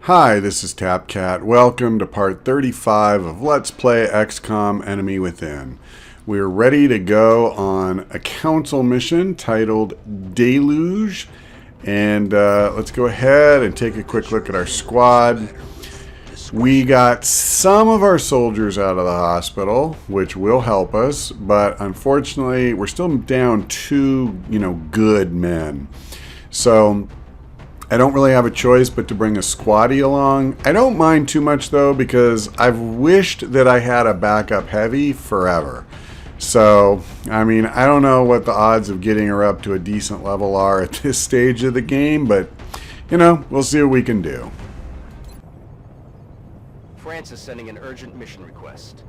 Hi, this is TapCat. Welcome to part 35 of Let's Play XCOM Enemy Within. We're ready to go on a council mission titled Deluge. And let's go ahead and take a quick look at our squad. We got some of our soldiers out of the hospital, which will help us. But unfortunately, we're still down two, good men. So I don't really have a choice but to bring a squatty along. I don't mind too much though, because I've wished that I had a backup heavy forever. So, I mean, I don't know what the odds of getting her up to a decent level are at this stage of the game, but, we'll see what we can do. France is sending an urgent mission request.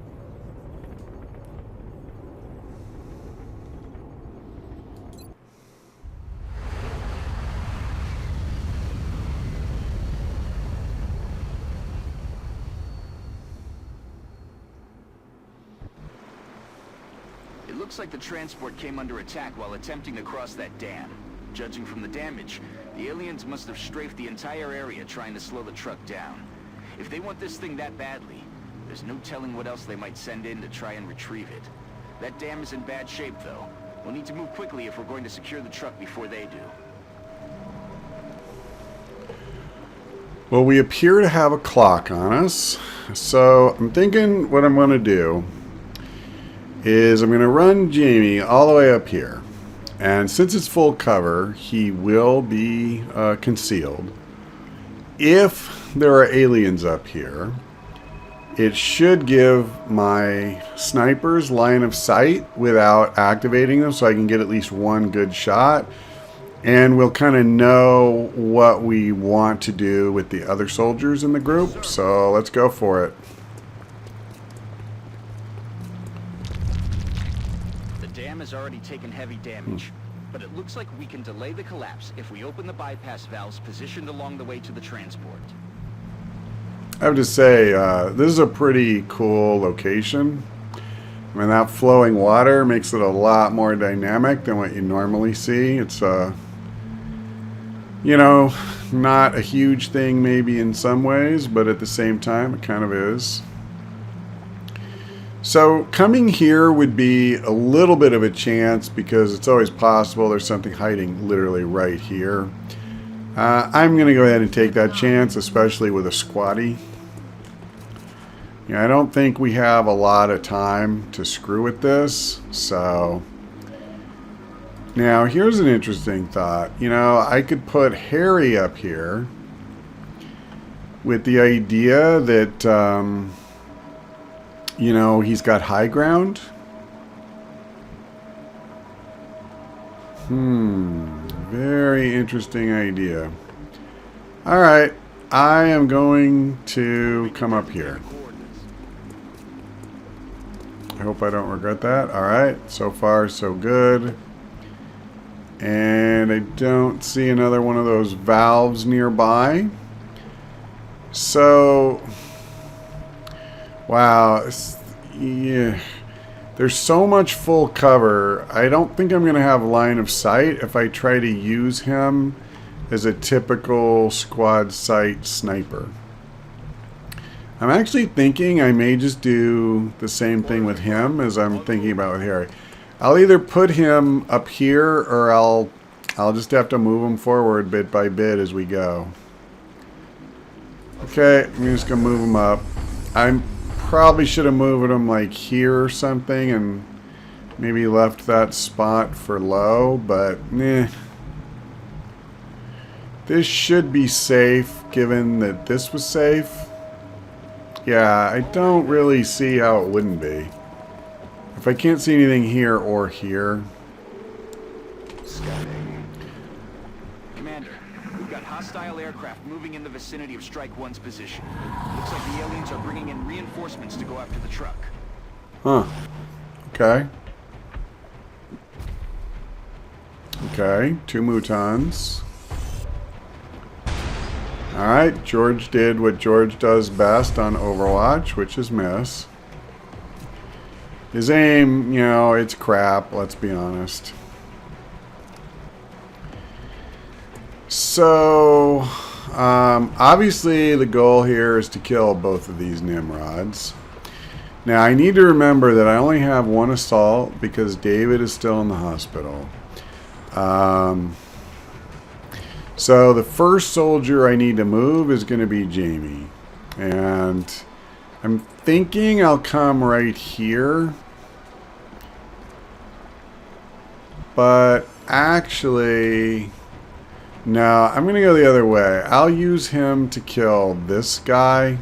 It looks like the transport came under attack while attempting to cross that dam. Judging from the damage, the aliens must have strafed the entire area trying to slow the truck down. If they want this thing that badly, there's no telling what else they might send in to try and retrieve it. That dam is in bad shape, though. We'll need to move quickly if we're going to secure the truck before they do. Well, we appear to have a clock on us, so I'm thinking what I'm going to do is I'm going to run Jamie all the way up here. And since it's full cover, he will be concealed. If there are aliens up here, it should give my snipers line of sight without activating them, so I can get at least one good shot. And we'll kind of know what we want to do with the other soldiers in the group. So let's go for it. Has already taken heavy damage, but it looks like we can delay the collapse if we open the bypass valves positioned along the way to the transport. I have to say, this is a pretty cool location. I mean, that flowing water makes it a lot more dynamic than what you normally see. It's not a huge thing maybe in some ways, but at the same time it kind of is. So coming here would be a little bit of a chance, because it's always possible there's something hiding literally right here. I'm going to go ahead and take that chance, especially with a squatty. I don't think we have a lot of time to screw with this. So now here's an interesting thought. I could put Harry up here with the idea that he's got high ground. Very interesting idea. Alright, I am going to come up here. I hope I don't regret that. Alright, so far so good. And I don't see another one of those valves nearby. So wow, yeah. There's so much full cover. I don't think I'm going to have line of sight if I try to use him as a typical squad sight sniper. I'm actually thinking I may just do the same thing with him as I'm thinking about with Harry. I'll either put him up here, or I'll just have to move him forward bit by bit as we go. Okay, I'm just going to move him up. I'm probably should have moved him like here or something and maybe left that spot for low, but this should be safe given that this was safe. Yeah, I don't really see how it wouldn't be. If I can't see anything here or here. Commander, we've got hostile aircraft moving in the vicinity of Strike One's position. Looks like the aliens are bringing in reinforcements to go after the truck. Huh. Okay. Okay, 2 Mutons. Alright, George did what George does best on Overwatch, which is miss. His aim, it's crap, let's be honest. So obviously the goal here is to kill both of these Nimrods. Now I need to remember that I only have one assault because David is still in the hospital. So the first soldier I need to move is going to be Jamie. And I'm thinking I'll come right here. But actually, no, I'm going to go the other way. I'll use him to kill this guy.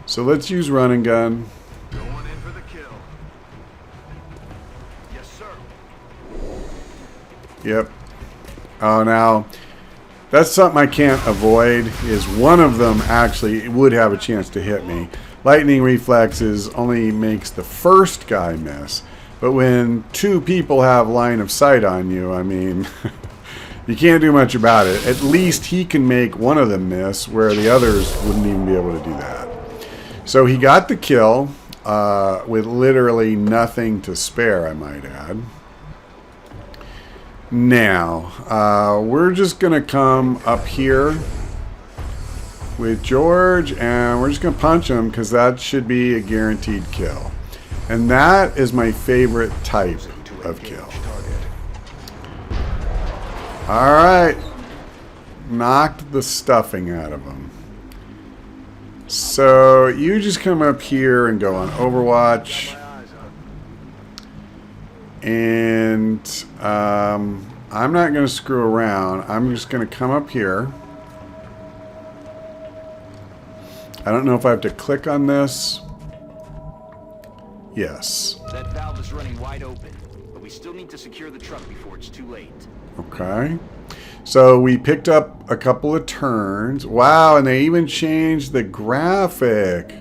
So let's use run and gun. Going in for the kill. Yes, sir. Yep. Oh, now, that's something I can't avoid, is one of them actually would have a chance to hit me. Lightning reflexes only makes the first guy miss. But when two people have line of sight on you, I mean, you can't do much about it. At least he can make one of them miss, where the others wouldn't even be able to do that. So he got the kill with literally nothing to spare, I might add. Now, we're just going to come up here with George, and we're just going to punch him because that should be a guaranteed kill. And that is my favorite type of kill. Alright. Knocked the stuffing out of him. So, you just come up here and go on Overwatch. And I'm not going to screw around. I'm just going to come up here. I don't know if I have to click on this. Yes. That valve is running wide open, but we still need to secure the truck before it's too late. Okay. So we picked up a couple of turns. Wow, and they even changed the graphic.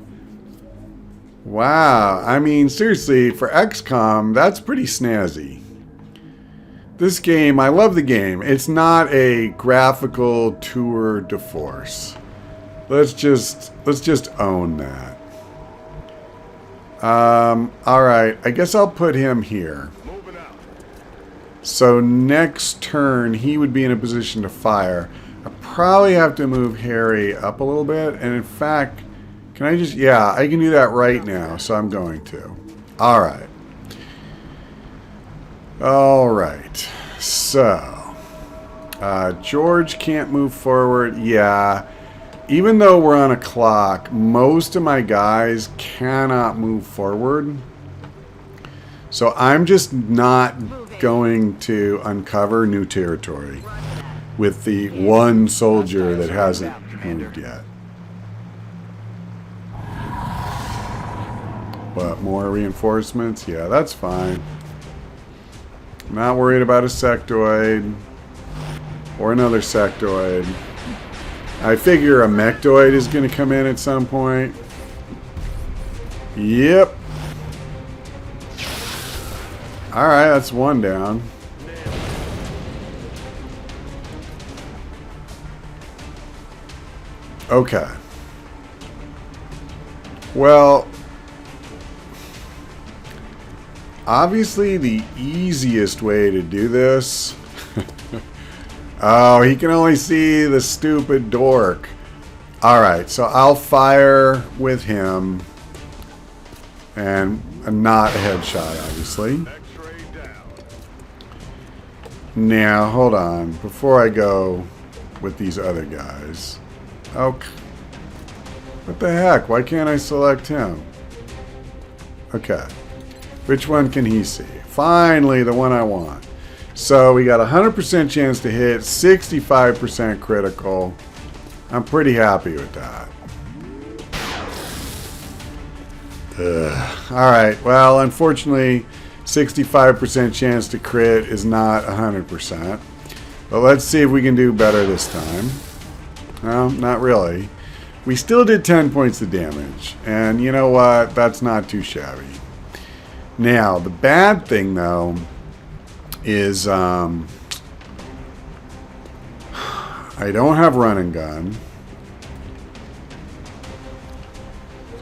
Wow. I mean, seriously, for XCOM, that's pretty snazzy. This game, I love the game. It's not a graphical tour de force. Let's just own that. Alright, I guess I'll put him here. Moving out. So next turn, he would be in a position to fire. I probably have to move Harry up a little bit. And in fact, can I just... Yeah, I can do that right now, so I'm going to. Alright. Alright. So, George can't move forward. Yeah. Even though we're on a clock, most of my guys cannot move forward. So I'm just not going to uncover new territory with the one soldier that hasn't moved yet. What, more reinforcements? Yeah, that's fine. Not worried about a sectoid or another sectoid. I figure a mechtoid is going to come in at some point. Yep. Alright, that's one down. Okay. Well, obviously the easiest way to do this... Oh, he can only see the stupid dork. Alright, so I'll fire with him. And not a headshot, obviously. X-ray down. Now, hold on. Before I go with these other guys. Okay. What the heck? Why can't I select him? Okay. Which one can he see? Finally, the one I want. So we got a 100% chance to hit, 65% critical. I'm pretty happy with that. Alright, well, unfortunately, 65% chance to crit is not 100%. But let's see if we can do better this time. No, not really. We still did 10 points of damage. And you know what? That's not too shabby. Now, the bad thing, though, is I don't have run and gun.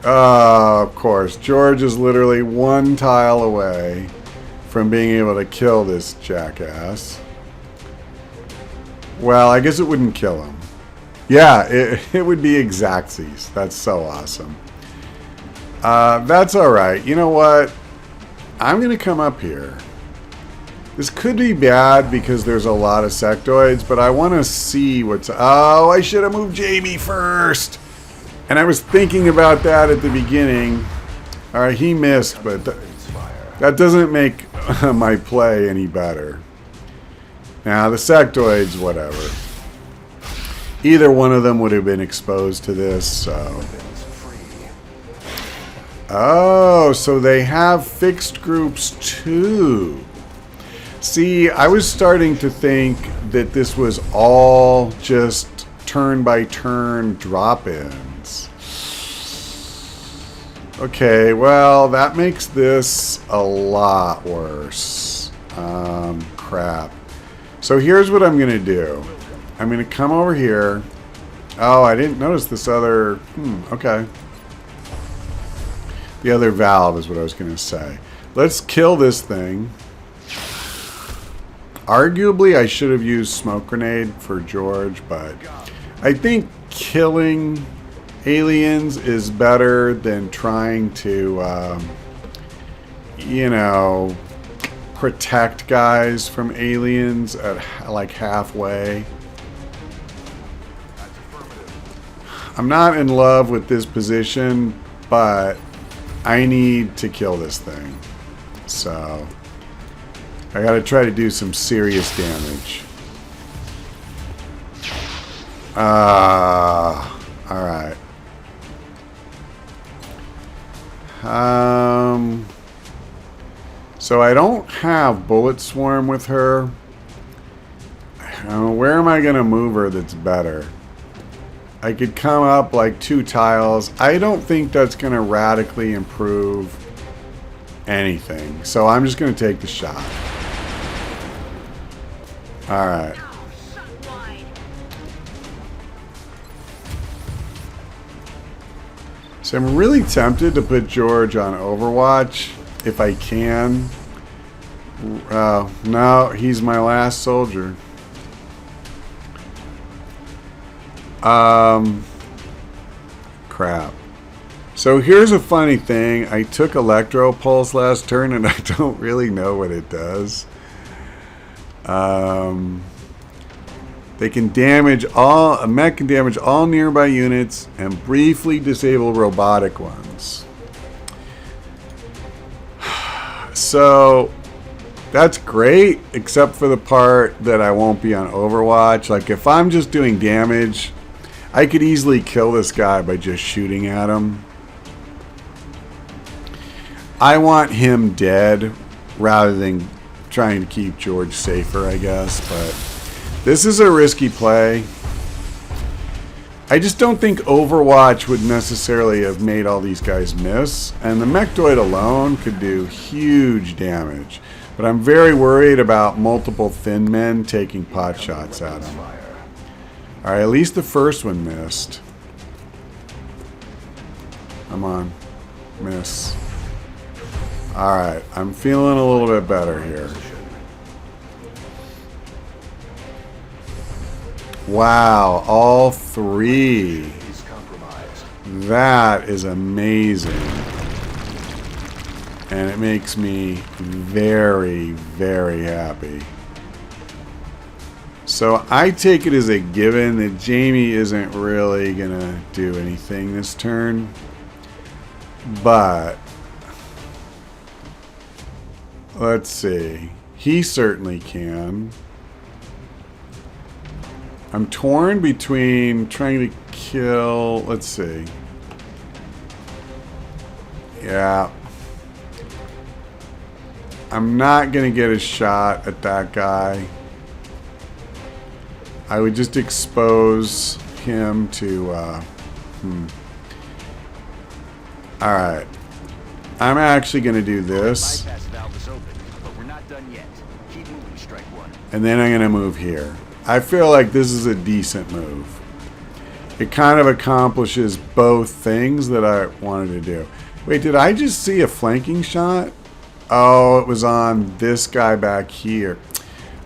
Of course, George is literally one tile away from being able to kill this jackass. Well, I guess it wouldn't kill him. Yeah, it would be exactsies. That's so awesome. That's alright. You know what? I'm going to come up here. This could be bad because there's a lot of sectoids, but I want to see what's... Oh, I should have moved Jamie first. And I was thinking about that at the beginning. Alright, he missed, but that doesn't make my play any better. Now, the sectoids, whatever. Either one of them would have been exposed to this, so... Oh, so they have fixed groups too. See, I was starting to think that this was all just turn-by-turn drop-ins. Okay, well, that makes this a lot worse. Crap. So here's what I'm going to do. I'm going to come over here. Oh, I didn't notice this other... okay. The other valve is what I was going to say. Let's kill this thing. Arguably, I should have used smoke grenade for George, but I think killing aliens is better than trying to, you know, protect guys from aliens at like halfway. I'm not in love with this position, but I need to kill this thing. So I gotta try to do some serious damage. Alright. So I don't have bullet swarm with her. Where am I gonna move her that's better? I could come up like 2 tiles. I don't think that's going to radically improve anything. So I'm just going to take the shot. Alright. So I'm really tempted to put George on Overwatch if I can. No, he's my last soldier. Crap. So here's a funny thing. I took Electro Pulse last turn and I don't really know what it does. They can damage all... A mech can damage all nearby units and briefly disable robotic ones. So that's great, except for the part that I won't be on Overwatch. Like if I'm just doing damage, I could easily kill this guy by just shooting at him. I want him dead rather than trying to keep George safer, I guess. But this is a risky play. I just don't think Overwatch would necessarily have made all these guys miss. And the Mechtoid alone could do huge damage. But I'm very worried about multiple thin men taking pot shots at him. Alright, at least the first one missed. Come on. Miss. Alright, I'm feeling a little bit better here. Wow, all 3. That is amazing. And it makes me very, very happy. So I take it as a given that Jamie isn't really going to do anything this turn. But let's see. He certainly can. I'm torn between trying to kill... Let's see. Yeah. I'm not going to get a shot at that guy. I would just expose him to... Alright. I'm actually going to do this. And then I'm going to move here. I feel like this is a decent move. It kind of accomplishes both things that I wanted to do. Wait, did I just see a flanking shot? Oh, it was on this guy back here.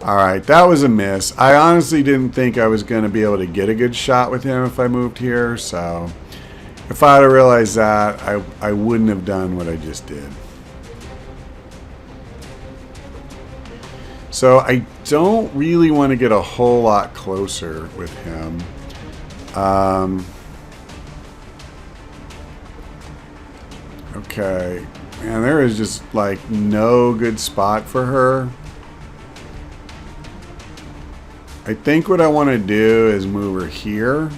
Alright, that was a miss. I honestly didn't think I was going to be able to get a good shot with him if I moved here, so if I had realized that, I wouldn't have done what I just did. So I don't really want to get a whole lot closer with him. Okay. Man, there is just like no good spot for her. I think what I want to do is move her here.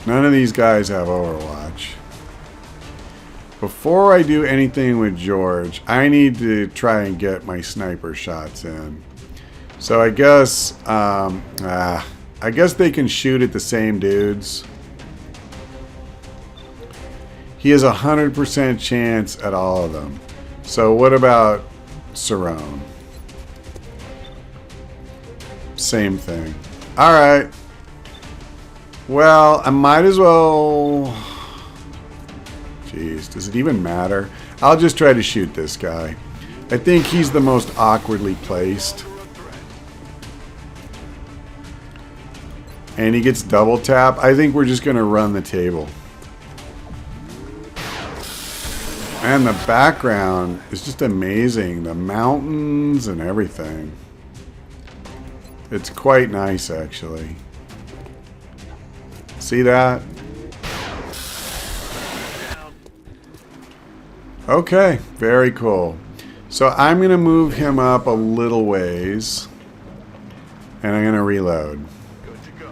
None of these guys have Overwatch. Before I do anything with George, I need to try and get my sniper shots in. So I guess they can shoot at the same dudes. He has 100% chance at all of them. So what about Cerrone? Same thing. Alright. Well, I might as well... Jeez, does it even matter? I'll just try to shoot this guy. I think he's the most awkwardly placed. And he gets double tap. I think we're just going to run the table. And the background is just amazing. The mountains and everything. It's quite nice, actually. See that? Okay, very cool. So I'm going to move him up a little ways. And I'm going to reload. Good to go.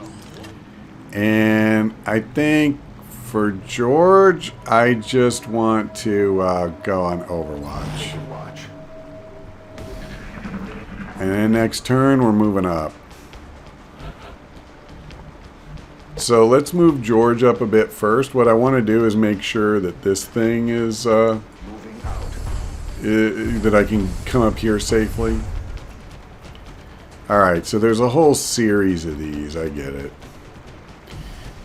And I think for George, I just want to go on Overwatch. Watch. And then next turn, we're moving up. So let's move George up a bit first. What I want to do is make sure that this thing is... Moving out. that I can come up here safely. Alright, so there's a whole series of these. I get it.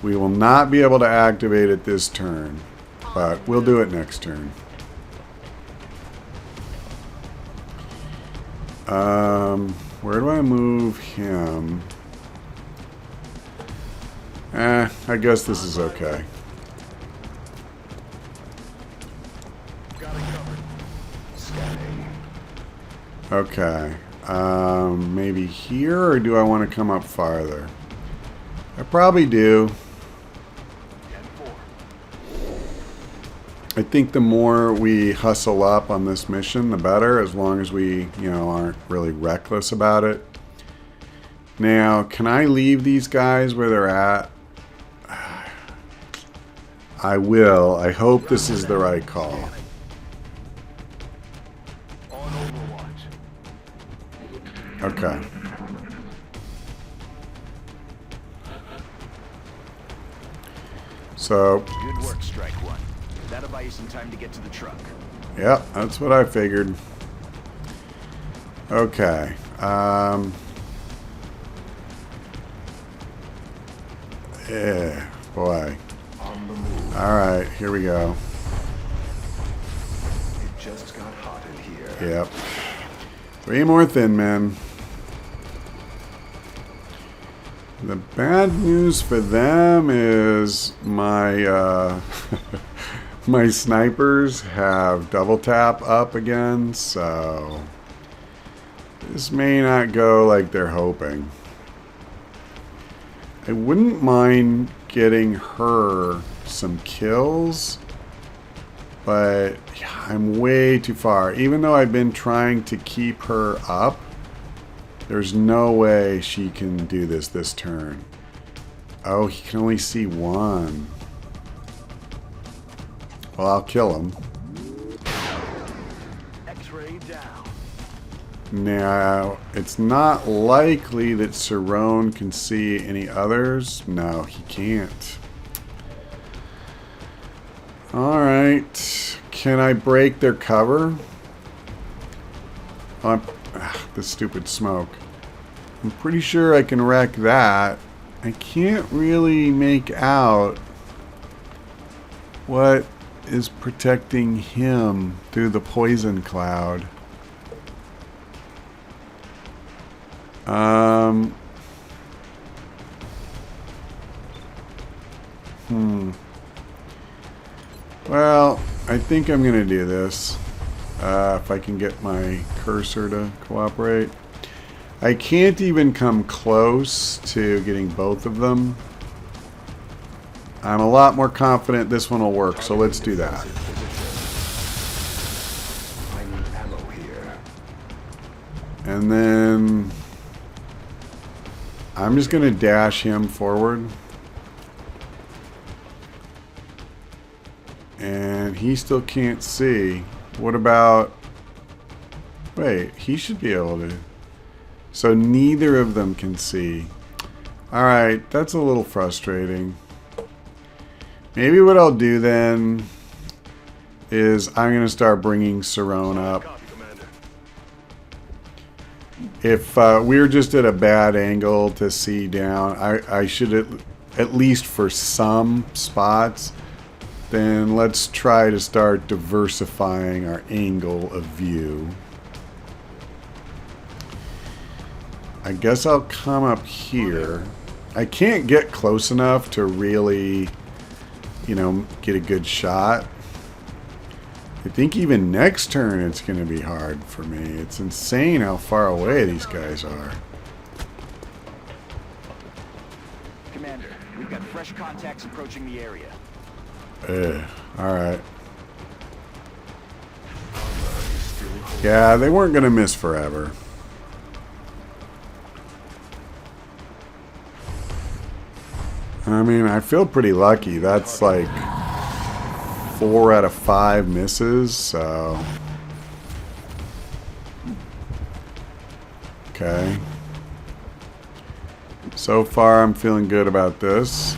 We will not be able to activate it this turn, but we'll do it next turn. Where do I move him? I guess this is okay. Got it covered. Scanning. Okay. Maybe here, or do I want to come up farther? I probably do. 10-4. I think the more we hustle up on this mission, the better, as long as we, aren't really reckless about it. Now, can I leave these guys where they're at? I will. I hope this is the right call. On Overwatch. Okay. So, Good work, Strike One. That'll buy you some time to get to the truck. yep, that's what I figured. Okay. Yeah, boy. On the move. Alright, here we go. It just got hot in here. Yep. 3 more thin men. The bad news for them is my my snipers have double tap up again, so this may not go like they're hoping. I wouldn't mind getting her some kills, but yeah, I'm way too far. Even though I've been trying to keep her up, there's no way she can do this turn. Oh, he can only see one. Well, I'll kill him. X-ray down. Now, it's not likely that Cerrone can see any others. No, he can't. Alright. Can I break their cover? This stupid smoke. I'm pretty sure I can wreck that. I can't really make out what is protecting him through the poison cloud. Well, I think I'm going to do this. If I can get my cursor to cooperate. I can't even come close to getting both of them. I'm a lot more confident this one will work, so let's do that. I need ammo here. And then I'm just going to dash him forward. And he still can't see. What about... Wait, he should be able to... So neither of them can see. Alright, that's a little frustrating. Maybe what I'll do then is I'm going to start bringing Cerrone up. Copy, Commander. If we're just at a bad angle to see down, I should at least for some spots, then let's try to start diversifying our angle of view. I guess I'll come up here. I can't get close enough to really, you know, get a good shot. I think even next turn it's going to be hard for me. It's insane how far away these guys are. Commander, we've got fresh contacts approaching the area. Alright. Yeah, they weren't going to miss forever. I mean, I feel pretty lucky. That's like 4 out of 5 misses, so... Okay. So far, I'm feeling good about this.